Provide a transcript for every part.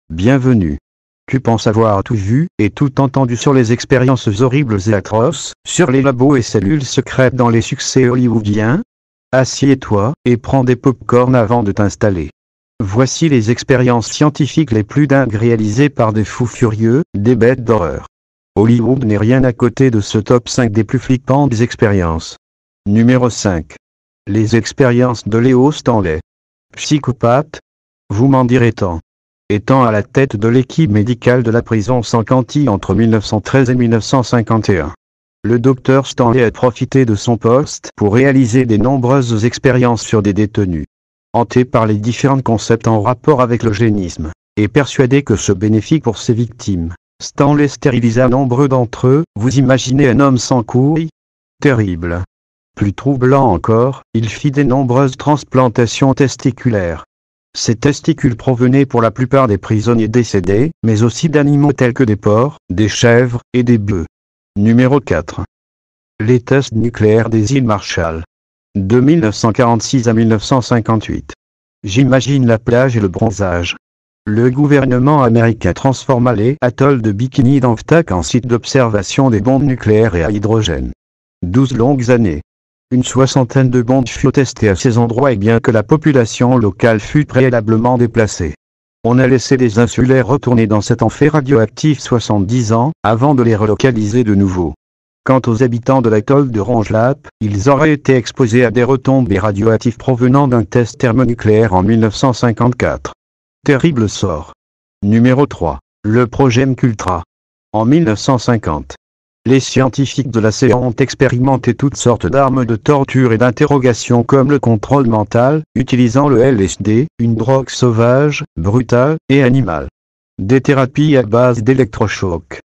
Bienvenue. Tu penses avoir tout vu et tout entendu sur les expériences horribles et atroces, sur les labos et cellules secrètes dans les succès hollywoodiens? Assieds-toi et prends des pop-corn avant de t'installer. Voici les expériences scientifiques les plus dingues réalisées par des fous furieux, des bêtes d'horreur. Hollywood n'est rien à côté de ce top 5 des plus flippantes expériences. Numéro 5. Les expériences de Leo Stanley. Psychopathe? Vous m'en direz tant. Étant à la tête de l'équipe médicale de la prison San Quentin entre 1913 et 1951. Le docteur Stanley a profité de son poste pour réaliser de nombreuses expériences sur des détenus. Hanté par les différents concepts en rapport avec l'eugénisme, et persuadé que ce bénéfique pour ses victimes, Stanley stérilisa nombreux d'entre eux. Vous imaginez un homme sans couilles? Terrible. Plus troublant encore, il fit de nombreuses transplantations testiculaires. Ces testicules provenaient pour la plupart des prisonniers décédés, mais aussi d'animaux tels que des porcs, des chèvres et des bœufs. Numéro 4. Les tests nucléaires des îles Marshall. De 1946 à 1958. J'imagine la plage et le bronzage. Le gouvernement américain transforma les atolls de Bikini d'Anzac en site d'observation des bombes nucléaires et à hydrogène. 12 longues années. Une soixantaine de bombes furent testées à ces endroits et bien que la population locale fut préalablement déplacée. On a laissé les insulaires retourner dans cet enfer radioactif 70 ans, avant de les relocaliser de nouveau. Quant aux habitants de l'atoll de Rongelap, ils auraient été exposés à des retombées radioactives provenant d'un test thermonucléaire en 1954. Terrible sort. Numéro 3. Le projet MKUltra. En 1950. Les scientifiques de la CIA ont expérimenté toutes sortes d'armes de torture et d'interrogation comme le contrôle mental, utilisant le LSD, une drogue sauvage, brutale et animale. Des thérapies à base d'électrochocs,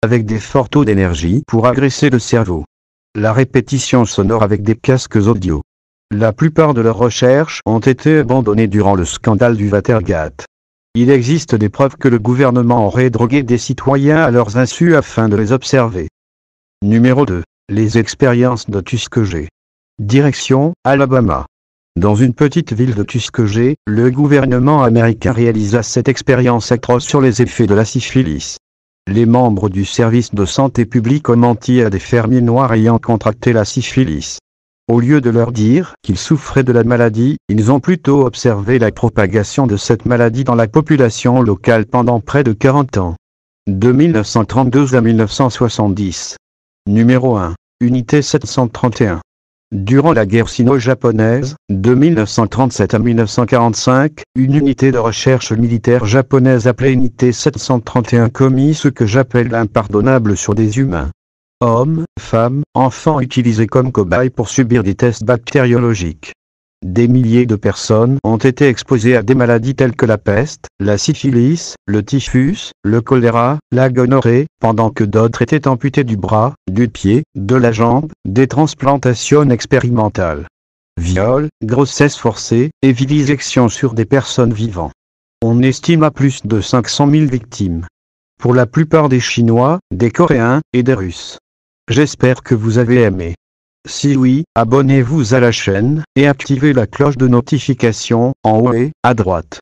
avec des forts taux d'énergie pour agresser le cerveau. La répétition sonore avec des casques audio. La plupart de leurs recherches ont été abandonnées durant le scandale du Watergate. Il existe des preuves que le gouvernement aurait drogué des citoyens à leurs insus afin de les observer. Numéro 2. Les expériences de Tuskegee. Direction, Alabama. Dans une petite ville de Tuskegee, le gouvernement américain réalisa cette expérience atroce sur les effets de la syphilis. Les membres du service de santé publique ont menti à des fermiers noirs ayant contracté la syphilis. Au lieu de leur dire qu'ils souffraient de la maladie, ils ont plutôt observé la propagation de cette maladie dans la population locale pendant près de 40 ans. De 1932 à 1970. Numéro 1. Unité 731. Durant la guerre sino-japonaise, de 1937 à 1945, une unité de recherche militaire japonaise appelée Unité 731 commit ce que j'appelle l'impardonnable sur des humains. Hommes, femmes, enfants utilisés comme cobayes pour subir des tests bactériologiques. Des milliers de personnes ont été exposées à des maladies telles que la peste, la syphilis, le typhus, le choléra, la gonorrhée, pendant que d'autres étaient amputées du bras, du pied, de la jambe, des transplantations expérimentales. Viol, grossesse forcée, et vivisection sur des personnes vivantes. On estime à plus de 500 000 victimes. Pour la plupart des Chinois, des Coréens, et des Russes. J'espère que vous avez aimé. Si oui, abonnez-vous à la chaîne, et activez la cloche de notification, en haut et à droite.